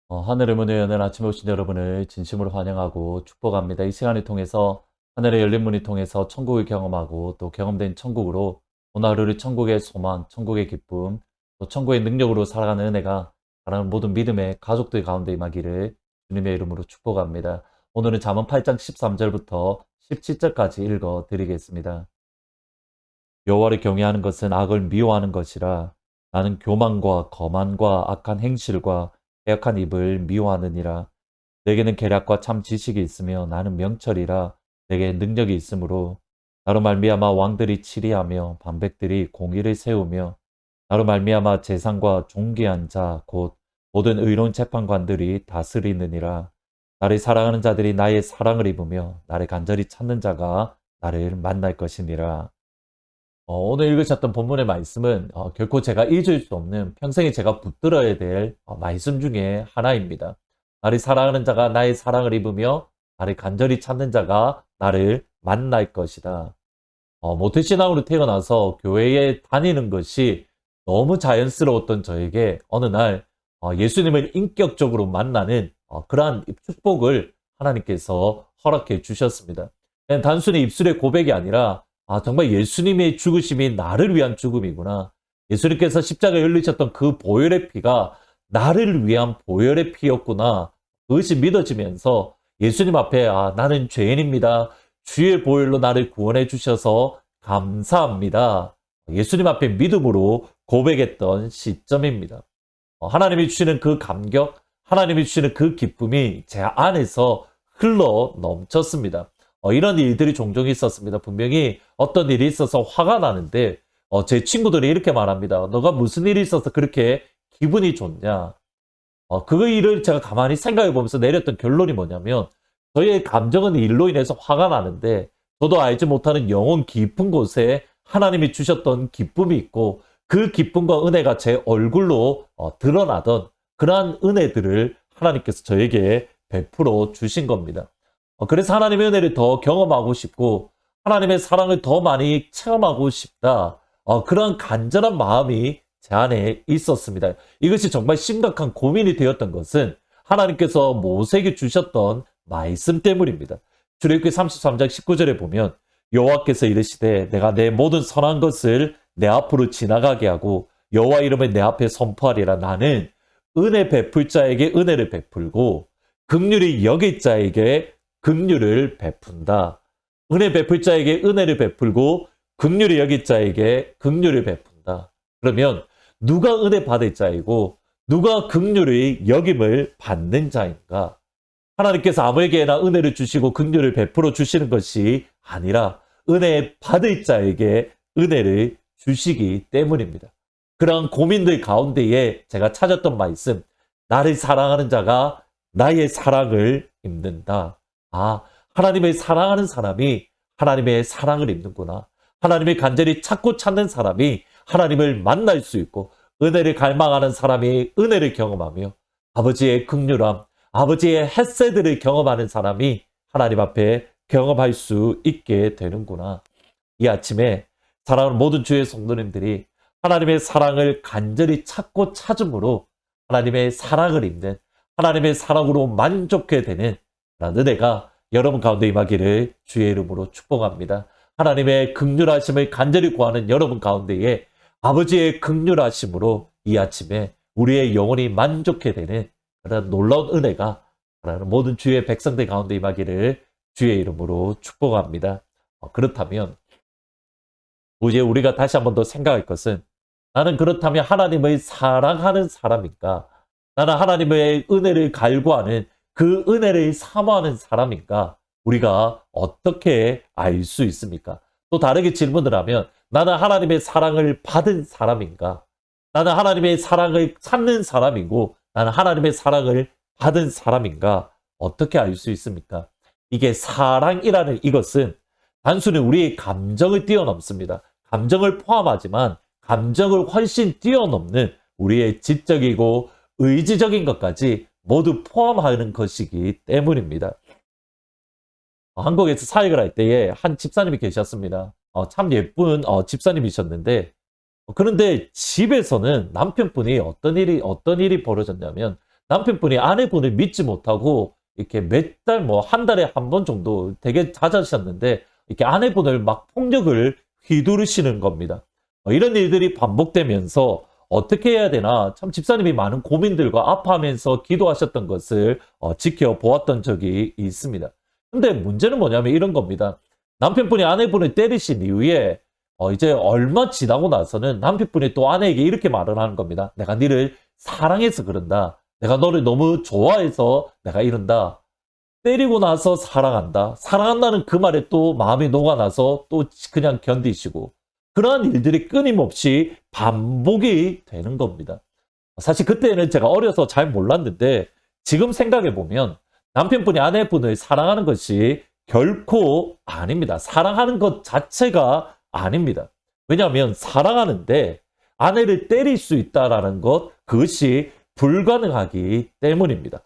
하늘의 문을 여는 아침에 오신 여러분을 진심으로 환영하고 축복합니다. 이 시간을 통해서 하늘의 열린 문을 통해서 천국을 경험하고 또 경험된 천국으로 오늘 하루를 천국의 소망, 천국의 기쁨, 또 천국의 능력으로 살아가는 은혜가 사랑하는 모든 믿음의 가족들 가운데 임하기를 주님의 이름으로 축복합니다. 오늘은 잠언 8장 13절부터 17절까지 읽어 드리겠습니다. 여호와를 경외하는 것은 악을 미워하는 것이라. 나는 교만과 거만과 악한 행실과 해악한 입을 미워하느니라. 내게는 계략과 참 지식이 있으며 나는 명철이라. 내게 능력이 있으므로 나로 말미암아 왕들이 치리하며 반백들이 공의를 세우며 나로 말미암아 재상과 존귀한 자 곧 모든 의로운 재판관들이 다스리느니라. 나를 사랑하는 자들이 나의 사랑을 입으며 나를 간절히 찾는 자가 나를 만날 것이니라. 오늘 읽으셨던 본문의 말씀은 결코 제가 잊을 수 없는 평생에 제가 붙들어야 될 말씀 중에 하나입니다. 나를 사랑하는 자가 나의 사랑을 입으며 나를 간절히 찾는 자가 나를 만날 것이다. 모태신앙으로 태어나서 교회에 다니는 것이 너무 자연스러웠던 저에게 어느 날 예수님을 인격적으로 만나는 그러한 축복을 하나님께서 허락해 주셨습니다. 그냥 단순히 입술의 고백이 아니라 정말 예수님의 죽으심이 나를 위한 죽음이구나. 예수님께서 십자가에 흘리셨던 그 보혈의 피가 나를 위한 보혈의 피였구나. 그것이 믿어지면서 예수님 앞에 나는 죄인입니다. 주의 보혈로 나를 구원해 주셔서 감사합니다. 예수님 앞에 믿음으로 고백했던 시점입니다. 하나님이 주시는 그 감격, 하나님이 주시는 그 기쁨이 제 안에서 흘러 넘쳤습니다. 이런 일들이 종종 있었습니다. 분명히 어떤 일이 있어서 화가 나는데 제 친구들이 이렇게 말합니다. 너가 무슨 일이 있어서 그렇게 기분이 좋냐? 그 일을 제가 가만히 생각해 보면서 내렸던 결론이 뭐냐면 저의 감정은 일로 인해서 화가 나는데 저도 알지 못하는 영혼 깊은 곳에 하나님이 주셨던 기쁨이 있고 그 기쁨과 은혜가 제 얼굴로 드러나던 그러한 은혜들을 하나님께서 저에게 베풀어 주신 겁니다. 그래서 하나님의 은혜를 더 경험하고 싶고 하나님의 사랑을 더 많이 체험하고 싶다. 그런 간절한 마음이 제 안에 있었습니다. 이것이 정말 심각한 고민이 되었던 것은 하나님께서 모세에게 주셨던 말씀 때문입니다. 출애굽기 33장 19절에 보면 여호와께서 이르시되 내가 내 모든 선한 것을 내 앞으로 지나가게 하고 여호와 이름을 내 앞에 선포하리라. 나는 은혜 베풀 자에게 은혜를 베풀고 긍휼히 여길 자에게 긍휼을 베푼다. 은혜 베풀 자에게 은혜를 베풀고 긍휼히 여길 자에게 긍휼을 베푼다. 그러면 누가 은혜 받을 자이고 누가 긍휼히 여김을 받는 자인가? 하나님께서 아무에게나 은혜를 주시고 긍휼을 베풀어 주시는 것이 아니라 은혜 받을 자에게 은혜를 주시기 때문입니다. 그러한 고민들 가운데에 제가 찾았던 말씀, 나를 사랑하는 자가 나의 사랑을 입는다. 하나님을 사랑하는 사람이 하나님의 사랑을 입는구나. 하나님을 간절히 찾고 찾는 사람이 하나님을 만날 수 있고 은혜를 갈망하는 사람이 은혜를 경험하며 아버지의 긍휼함, 아버지의 햇새들을 경험하는 사람이 하나님 앞에 경험할 수 있게 되는구나. 이 아침에 사랑하는 모든 주의 성도님들이 하나님의 사랑을 간절히 찾고 찾음으로 하나님의 사랑을 입는 하나님의 사랑으로 만족해 되는 은혜가 여러분 가운데 임하기를 주의 이름으로 축복합니다. 하나님의 긍휼하심을 간절히 구하는 여러분 가운데에 아버지의 긍휼하심으로 이 아침에 우리의 영혼이 만족해 되는 그런 놀라운 은혜가 모든 주의 백성들 가운데 임하기를 주의 이름으로 축복합니다. 그렇다면 이제 우리가 다시 한 번 더 생각할 것은 나는 그렇다면 하나님을 사랑하는 사람인가? 나는 하나님의 은혜를 갈구하는 그 은혜를 사모하는 사람인가? 우리가 어떻게 알 수 있습니까? 또 다르게 질문을 하면 나는 하나님의 사랑을 받은 사람인가? 나는 하나님의 사랑을 찾는 사람이고 나는 하나님의 사랑을 받은 사람인가? 어떻게 알 수 있습니까? 이게 사랑이라는 이것은 단순히 우리의 감정을 뛰어넘습니다. 감정을 포함하지만 감정을 훨씬 뛰어넘는 우리의 지적이고 의지적인 것까지 모두 포함하는 것이기 때문입니다. 한국에서 사역을 할 때에 한 집사님이 계셨습니다. 참 예쁜 집사님이셨는데 그런데 집에서는 남편분이 어떤 일이 벌어졌냐면 남편분이 아내분을 믿지 못하고 이렇게 몇 달, 뭐 한 달에 한 번 정도 되게 잦으셨는데 이렇게 아내분을 막 폭력을 휘두르시는 겁니다. 이런 일들이 반복되면서 어떻게 해야 되나 참 집사님이 많은 고민들과 아파하면서 기도하셨던 것을 지켜보았던 적이 있습니다. 근데 문제는 뭐냐면 이런 겁니다. 남편분이 아내분을 때리신 이후에 이제 얼마 지나고 나서는 남편분이 또 아내에게 이렇게 말을 하는 겁니다. 내가 너를 사랑해서 그런다. 내가 너를 너무 좋아해서 내가 이런다. 때리고 나서 사랑한다. 사랑한다는 그 말에 또 마음이 녹아나서 또 그냥 견디시고. 그러한 일들이 끊임없이 반복이 되는 겁니다. 사실 그때는 제가 어려서 잘 몰랐는데 지금 생각해 보면 남편분이 아내분을 사랑하는 것이 결코 아닙니다. 사랑하는 것 자체가 아닙니다. 왜냐하면 사랑하는데 아내를 때릴 수 있다라는 것, 그것이 불가능하기 때문입니다.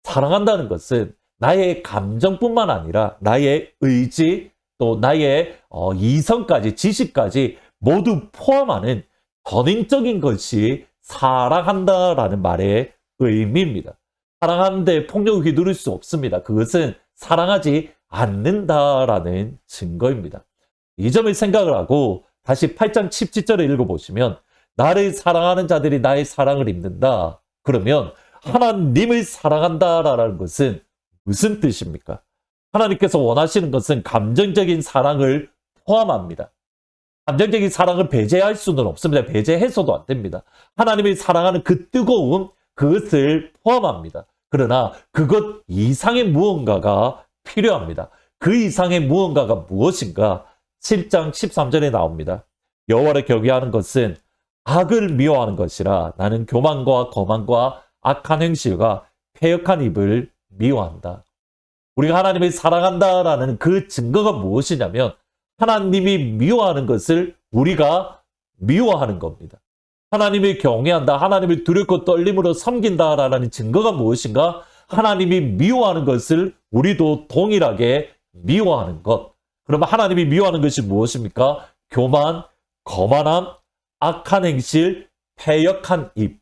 사랑한다는 것은 나의 감정뿐만 아니라 나의 의지, 또 나의 이성까지, 지식까지 모두 포함하는 전인적인 것이 사랑한다라는 말의 의미입니다. 사랑하는데 폭력을 휘두를 수 없습니다. 그것은 사랑하지 않는다라는 증거입니다. 이 점을 생각을 하고 다시 8장 17절을 읽어보시면 나를 사랑하는 자들이 나의 사랑을 입는다. 그러면 하나님을 사랑한다라는 것은 무슨 뜻입니까? 하나님께서 원하시는 것은 감정적인 사랑을 포함합니다. 감정적인 사랑을 배제할 수는 없습니다. 배제해서도 안 됩니다. 하나님을 사랑하는 그 뜨거움, 그것을 포함합니다. 그러나 그것 이상의 무언가가 필요합니다. 그 이상의 무언가가 무엇인가? 7장 13절에 나옵니다. 여호와를 경외하는 것은 악을 미워하는 것이라 나는 교만과 거만과 악한 행실과 패역한 입을 미워한다. 우리가 하나님을 사랑한다라는 그 증거가 무엇이냐면 하나님이 미워하는 것을 우리가 미워하는 겁니다. 하나님을 경외한다, 하나님을 두렵고 떨림으로 섬긴다라는 증거가 무엇인가? 하나님이 미워하는 것을 우리도 동일하게 미워하는 것. 그러면 하나님이 미워하는 것이 무엇입니까? 교만, 거만함, 악한 행실, 패역한 입.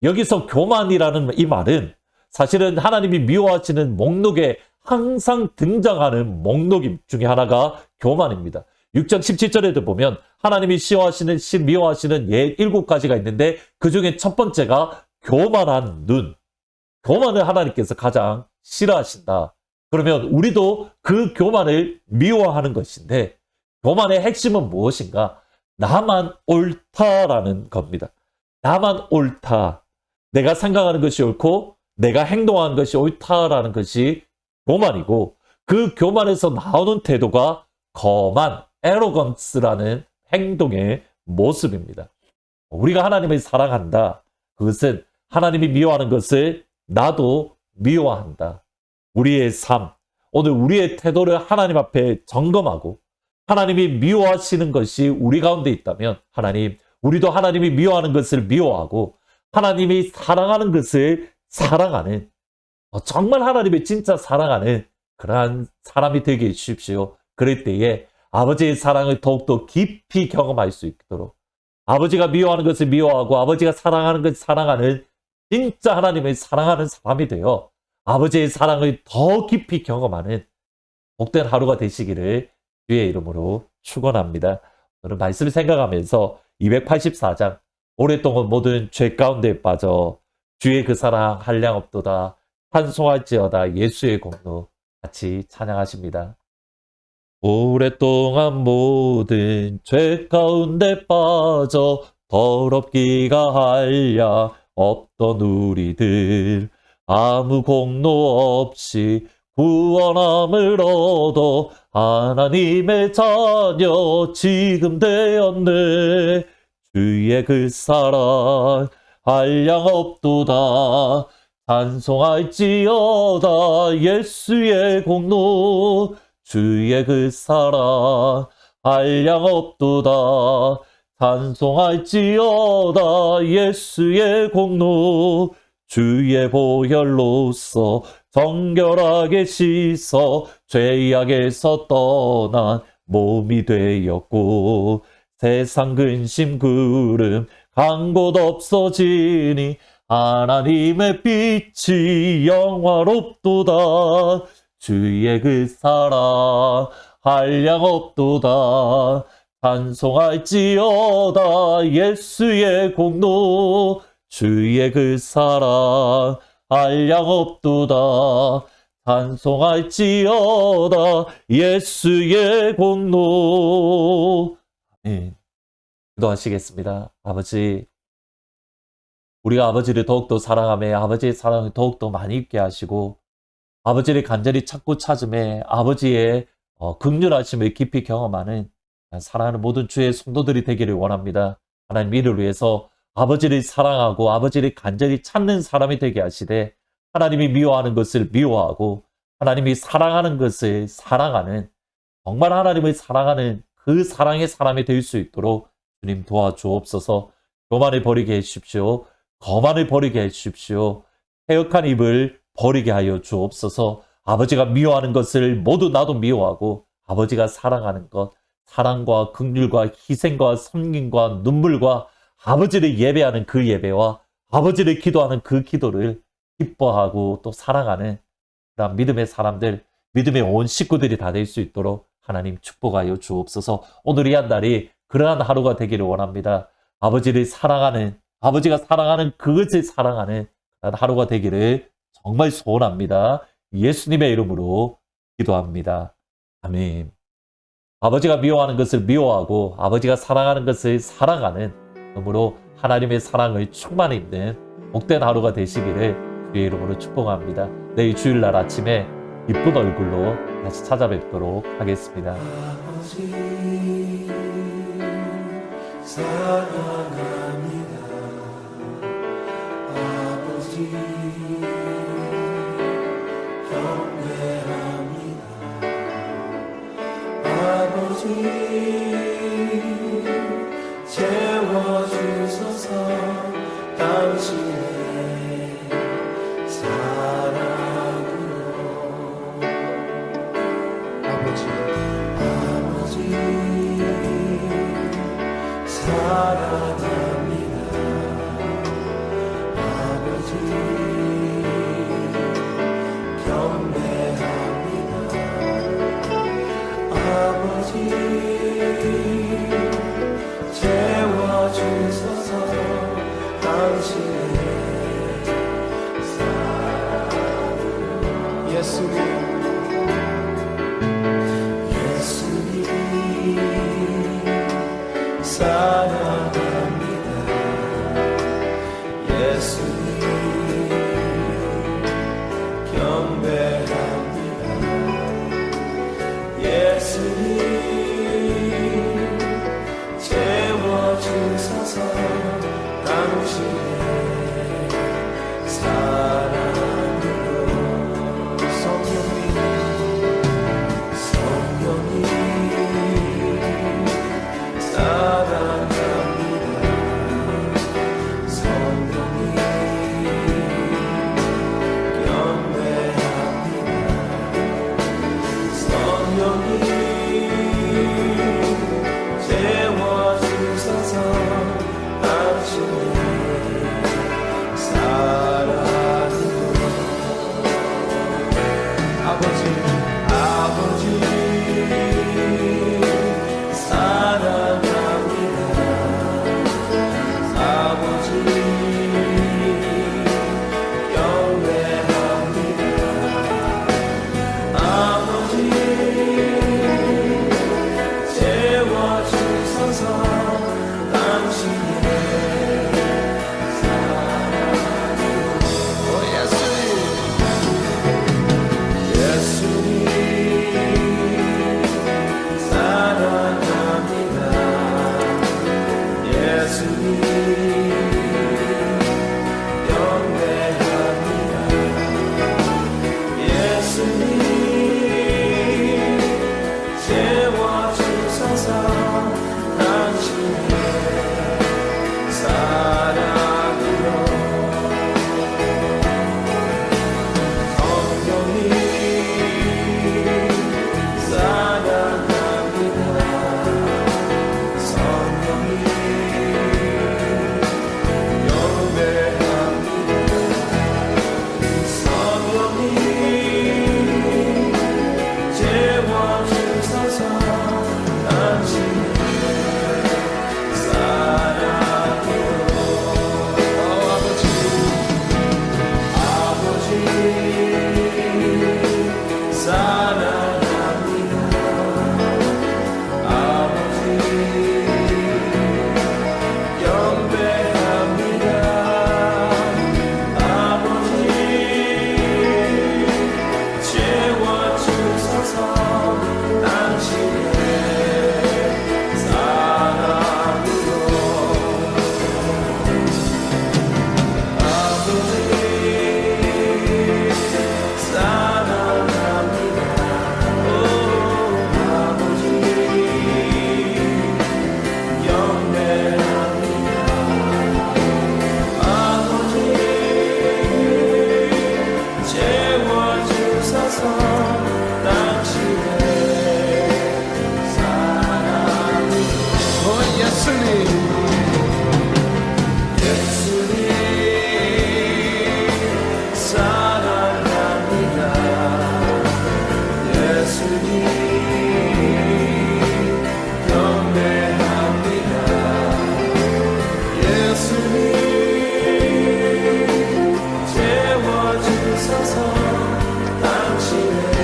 여기서 교만이라는 이 말은 사실은 하나님이 미워하시는 목록에 항상 등장하는 목록 중에 하나가 교만입니다. 6장 17절에도 보면 하나님이 미워하시는 예 7가지가 있는데 그 중에 첫 번째가 교만한 눈. 교만을 하나님께서 가장 싫어하신다. 그러면 우리도 그 교만을 미워하는 것인데 교만의 핵심은 무엇인가? 나만 옳다라는 겁니다. 나만 옳다. 내가 생각하는 것이 옳고 내가 행동하는 것이 옳다라는 것이 교만이고 그 교만에서 나오는 태도가 거만, 에로건스라는 행동의 모습입니다. 우리가 하나님을 사랑한다. 그것은 하나님이 미워하는 것을 나도 미워한다. 우리의 삶, 오늘 우리의 태도를 하나님 앞에 점검하고 하나님이 미워하시는 것이 우리 가운데 있다면 하나님, 우리도 하나님이 미워하는 것을 미워하고 하나님이 사랑하는 것을 사랑하는 정말 하나님을 진짜 사랑하는 그러한 사람이 되게 해주십시오. 그럴 때에 아버지의 사랑을 더욱더 깊이 경험할 수 있도록 아버지가 미워하는 것을 미워하고 아버지가 사랑하는 것을 사랑하는 진짜 하나님을 사랑하는 사람이 되어 아버지의 사랑을 더 깊이 경험하는 복된 하루가 되시기를 주의 이름으로 축원합니다. 오늘 말씀을 생각하면서 284장 오랫동안 모든 죄 가운데 빠져 주의 그 사랑 한량없도다 찬송할지어다 예수의 공로 같이 찬양하십니다. 오랫동안 모든 죄 가운데 빠져 더럽기가 한량 없던 우리들 아무 공로 없이 구원함을 얻어 하나님의 자녀 지금 되었네. 주의 그 사랑 한량 없도다 찬송할지어다 예수의 공로 주의 그 사랑 한량 없도다 찬송할지어다 예수의 공로 주의 보혈로서 정결하게 씻어 죄악에서 떠난 몸이 되었고 세상 근심 구름 간 곳 없어지니 하나님의 빛이 영화롭도다. 주의 그 사랑 한량없도다. 찬송할지어다 예수의 공로. 주의 그 사랑 한량없도다. 찬송할지어다 예수의 공로. 아멘. 기도하시겠습니다. 아버지, 우리가 아버지를 더욱더 사랑하며 아버지의 사랑을 더욱더 많이 있게 하시고 아버지를 간절히 찾고 찾음에 아버지의 긍휼하심을 깊이 경험하는 사랑하는 모든 주의 성도들이 되기를 원합니다. 하나님 이를 위해서 아버지를 사랑하고 아버지를 간절히 찾는 사람이 되게 하시되 하나님이 미워하는 것을 미워하고 하나님이 사랑하는 것을 사랑하는, 정말 하나님을 사랑하는 그 사랑의 사람이 될 수 있도록 주님 도와주옵소서. 교만을 버리게 해주십시오. 거만을 버리게 해주십시오. 패역한 입을 버리게 하여 주옵소서. 아버지가 미워하는 것을 모두 나도 미워하고 아버지가 사랑하는 것, 사랑과 긍휼과 희생과 섬김과 눈물과 아버지를 예배하는 그 예배와 아버지를 기도하는 그 기도를 기뻐하고 또 사랑하는 그런 믿음의 사람들, 믿음의 온 식구들이 다 될 수 있도록 하나님 축복하여 주옵소서. 오늘 이 한 날이 그러한 하루가 되기를 원합니다. 아버지를 사랑하는, 아버지가 사랑하는 그것을 사랑하는 그런 하루가 되기를 정말 소원합니다. 예수님의 이름으로 기도합니다. 아멘. 아버지가 미워하는 것을 미워하고 아버지가 사랑하는 것을 사랑하는, 그러므로 하나님의 사랑을 충만히 입는 복된 하루가 되시기를 주의 이름으로 축복합니다. 내일 주일날 아침에 기쁜 얼굴로 다시 찾아뵙도록 하겠습니다. 아버지 사랑합니다. 아버지 경배합니다. 아버지 채워주소서. 당신의 사랑으로. 아버지 사랑합니다. 아버지 경배합니다. 아버지 채워주소서. 당신의 사랑으로. 예수님 사랑합니다. 예수님 경배합니다. 예수님 채워주소서. 당신의 사랑으로. 성령 채워주소서 당신의